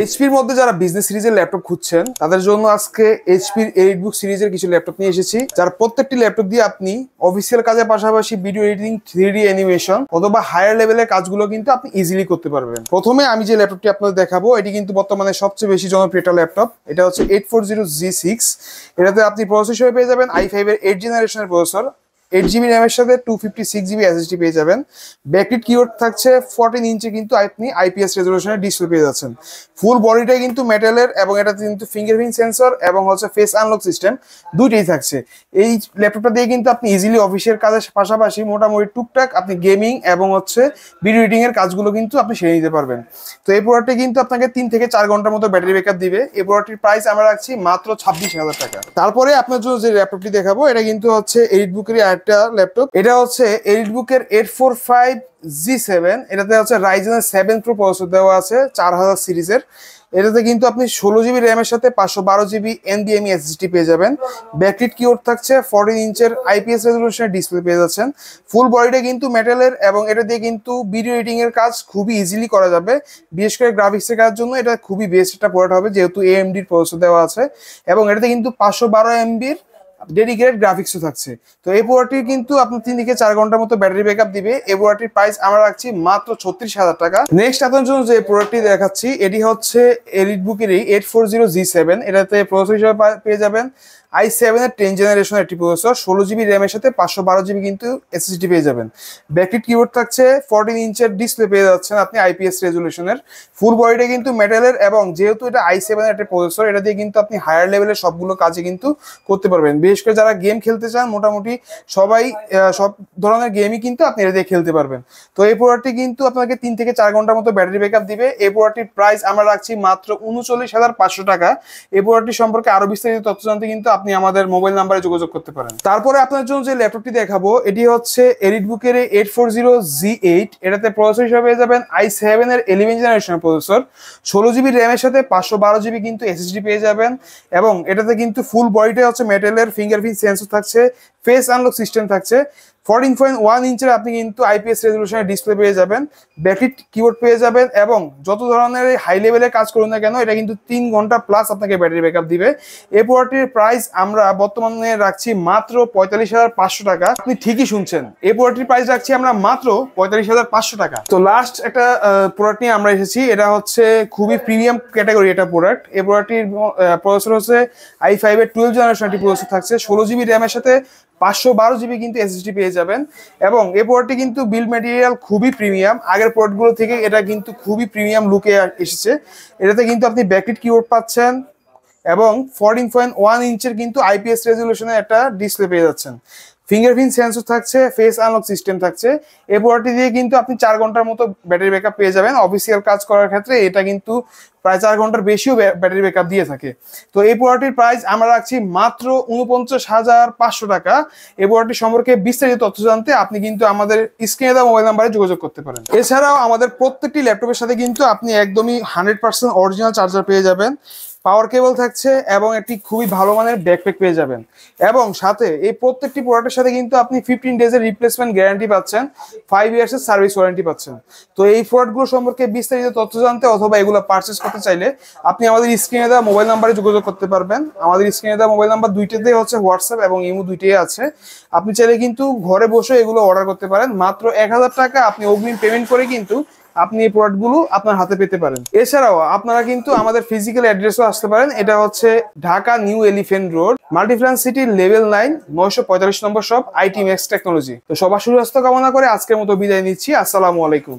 এইচপির মধ্যে যারা বিজনেস সিরিজের ল্যাপটপ খুঁজছেন তাদের জন্য আজকে এইচপির এলিটবুক সিরিজের কিছু ল্যাপটপ নিয়ে এসেছি, যার প্রত্যেকটি ল্যাপটপ দিয়ে আপনি অফিসিয়াল কাজের পাশাপাশি ভিডিও এডিটিং, 3D অ্যানিমেশন অথবা হায়ার লেভেলের কাজগুলো কিন্তু আপনি ইজিলি করতে পারবেন। প্রথমে আমি যে ল্যাপটপটি আপনাদের দেখাবো এটি কিন্তু বর্তমানে সবচেয়ে বেশি জনপ্রিয় একটা ল্যাপটপ। এটা হচ্ছে 840G6। এটাতে আপনি প্রসেসর হিসেবে পেয়ে যাবেন i5 এর 8 জেনারেশনের প্রসেসর, 8GB র্যামের সাথে 256GB SSD পেয়ে যাবেন। ব্যাকলিট কিবোর্ড থাকছে 14 ইঞ্চি, কিন্তু আপনি IPS রেজলিউশনের ডিসপ্লে পেয়ে যাচ্ছেন। ফুল বডিটাই কিন্তু মেটালের এবং এটাতে কিন্তু ফিঙ্গারপ্রিন্ট সেন্সর এবং হচ্ছে ফেস আনলক সিস্টেম দুইটাই থাকছে। এই ল্যাপটপটা দিয়ে কিন্তু আপনি ইজিলি অফিসের কাজের পাশাপাশি মোটামুটি টুকটাক আপনি গেমিং এবং হচ্ছে ভিডিও এডিটিং এর কাজগুলো কিন্তু আপনি সেরে নিতে পারবেন। তো এই প্রোডাক্টটি কিন্তু আপনাকে 3 থেকে 4 ঘন্টার মতো ব্যাটারি ব্যাকআপ দিবে। এই প্রোডাক্টটির প্রাইস আমরা রাখছি মাত্র 26,000 টাকা। তারপরে আপনার জন্য যে ল্যাপটপটি দেখাবো এটা কিন্তু হচ্ছে এলিটবুকেরই একটা ল্যাপটপ। এটা হচ্ছে এলিটবুকের 845G7। এটাতে হচ্ছে রাইজেনের 7 Pro প্রসেসর দেওয়া আছে 4000 সিরিজের। এটাতে কিন্তু আপনি 16GB র্যামের সাথে 512GB NVMe SSD পেয়ে যাবেন। ব্যাকলিট কিবোর্ড থাকছে 14 ইঞ্চের IPS রেজলিউশনের ডিসপ্লে পেয়ে যাচ্ছেন। ফুল বডিটা কিন্তু মেটালের এবং এটা দিয়ে কিন্তু ভিডিও এডিটিং এর কাজ খুবই ইজিলি করা যাবে। বিশেষ করে গ্রাফিক্সের কাজের জন্য এটা খুবই বেস্ট একটা প্রোডাক্ট হবে, যেহেতু AMD প্রসেসর দেওয়া আছে এবং এটাতে কিন্তু 512MB ডেডিকেটেড গ্রাফিক্সও থাকছে। তো এই প্রোডাক্টটির কিন্তু আপনার 3 থেকে 4 ঘন্টার মতো ব্যাটারি ব্যাকআপ দিবে। এই প্রোডাক্টটির প্রাইস আমরা রাখছি মাত্র 36,000 টাকা। নেক্সট আপনার জন্য যে প্রোডাক্টটি দেখাচ্ছি এটি হচ্ছে এলিটবুকেরই 840G7। এটাতে প্রসেসর হিসেবে পেয়ে যাবেন i7 এর 10 জেনারেশনের একটি প্রসেসর, 16GB র্যামের সাথে 512GB কিন্তু SSD পেয়ে যাবেন। ব্যাকলিট কিবোর্ড থাকছে 14 ইঞ্চের ডিসপ্লে পেয়ে যাচ্ছেন আপনি IPS রেজলিউশনের। ফুল বডিটা কিন্তু মেটালের এবং যেহেতু এটা i7 এর একটা প্রসেসর, এটা দিয়ে কিন্তু আপনি হায়ার লেভেলের সবগুলো কাজে কিন্তু করতে পারবেন। বিশেষ করে যারা গেম খেলতে চান মোটামুটি সবাই সব ধরনের গেমই কিন্তু আপনি এটা দিয়ে খেলতে পারবেন। তো এই প্রোডাক্টটি কিন্তু আপনাকে 3 থেকে 4 ঘন্টার মতো ব্যাটারি ব্যাকআপ দিবে। এই প্রোডাক্টটির প্রাইস আমরা রাখছি মাত্র 39,500 টাকা। এই প্রোডাক্টটি সম্পর্কে আরো বিস্তারিত তথ্য জানতে কিন্তু আপনি আমাদের মোবাইল নাম্বারে যোগাযোগ করতে পারেন। তারপরে আপনার জন্য যে ল্যাপটপটি দেখাবো এটি হচ্ছে এলিটবুকের 840G8। এটাতে প্রসেসর হিসেবে পেয়ে যাবেন i7 এর 11 জেনারেশনের প্রসেসর, 16GB র্যামের সাথে 512GB কিন্তু SSD পেয়ে যাবেন এবং এটাতে কিন্তু ফুল বডিটা হচ্ছে মেটালের, ফিঙ্গারপ্রিন্ট সেন্সর থাকছে, ফেস আনলক সিস্টেম থাকছে। 14.1 ইঞ্চের আপনি কিন্তু IPS রেজলিউশনের ডিসপ্লে পেয়ে যাবেন। ব্যাকলিট কিবোর্ড পেয়ে যাবেন এবং যত ধরনের হাই লেভেলের কাজ করুন না কেন এটা কিন্তু 3 ঘন্টা প্লাস আপনাকে ব্যাটারি ব্যাকআপ দিবে। এই প্রোডাক্টের প্রাইস আমরা বর্তমানে রাখছি মাত্র 45,500 টাকা। আপনি ঠিকই শুনছেন, এই প্রোডাক্টের প্রাইস রাখছি আমরা মাত্র 45,500 টাকা। তো লাস্ট একটা প্রোডাক্ট নিয়ে আমরা এসেছি, এটা হচ্ছে খুবই প্রিমিয়াম ক্যাটাগরি একটা প্রোডাক্ট। এই প্রোডাক্টটির প্রসেসর হচ্ছে i5 এর 12 জেনারেশন একটি প্রসেসর থাকছে, 16GB র্যামের সাথে 512GB কিন্তু SSD পেয়ে যাবেন এবং এই প্রোডাক্টটি কিন্তু বিল্ড ম্যাটেরিয়াল খুবই প্রিমিয়াম। আগের প্রোডাক্টগুলো থেকে এটা কিন্তু খুবই প্রিমিয়াম লুকে এসেছে। এটাতে কিন্তু আপনি ব্যাকলিট কিবোর্ড পাচ্ছেন এবং 14.1 ইঞ্চের কিন্তু IPS রেজলিউশনের একটা ডিসপ্লে পেয়ে যাচ্ছেন। ফিঙ্গারপ্রিন্ট সেন্সর থাকছে, ফেস আনলক সিস্টেম থাকছে। এই প্রোডাক্টটি দিয়ে কিন্তু আপনি 4 ঘন্টার মতো ব্যাটারি ব্যাকআপ পেয়ে যাবেন। অফিসিয়াল কাজ করার ক্ষেত্রে এটা কিন্তু প্রায় 4 ঘন্টার বেশিও ব্যাটারি ব্যাকআপ দিয়ে থাকে। তো এই প্রোডাক্টটির প্রাইস আমরা রাখছি মাত্র 49,500 টাকা। এই প্রোডাক্টটি সম্পর্কে বিস্তারিত তথ্য জানতে আপনি কিন্তু আমাদের স্ক্রিনে দেওয়া মোবাইল নাম্বারে যোগাযোগ করতে পারেন। এছাড়াও আমাদের প্রত্যেকটি ল্যাপটপের সাথে কিন্তু আপনি একদমই 100% অরিজিনাল চার্জার পেয়ে যাবেন, পাওয়ার কেবল থাকছে এবং একটি খুবই ভালো মানের ব্যাকপ্যাক পেয়ে যাবেন এবং সাথে এই প্রত্যেকটি প্রোডাক্টের সাথে কিন্তু আপনি 15 ডেজের রিপ্লেসমেন্ট গ্যারান্টি পাচ্ছেন, 5 ইয়ার্সের সার্ভিস ওয়ারেন্টি পাচ্ছেন। তো এই প্রোডাক্টগুলো সম্পর্কে বিস্তারিত তথ্য জানতে অথবা এগুলো পারচেস করতে চাইলে আপনি আমাদের স্ক্রিনে দেওয়া মোবাইল নাম্বারে যোগাযোগ করতে পারবেন। আমাদের স্ক্রিনে দেওয়া মোবাইল নাম্বার দুইটাতে হচ্ছে হোয়াটসঅ্যাপ এবং ইমো দুইটাই আছে। আপনি চাইলে কিন্তু ঘরে বসে এগুলো অর্ডার করতে পারেন। মাত্র 1000 টাকা আপনি অগ্রিম পেমেন্ট করে কিন্তু আপনি এই প্রোডাক্টগুলো আপনার হাতে পেতে পারেন। এছাড়াও আপনারা কিন্তু আমাদের ফিজিক্যাল অ্যাড্রেসও আসতে পারেন। এটা হচ্ছে Dhaka new elephant road, Multiplan city, level 9, 945 number shop, IT max technology. তো সবার সুস্বাস্থ্য কামনা করে আজকের মতো বিদায় নিচ্ছি। আসসালামু আলাইকুম।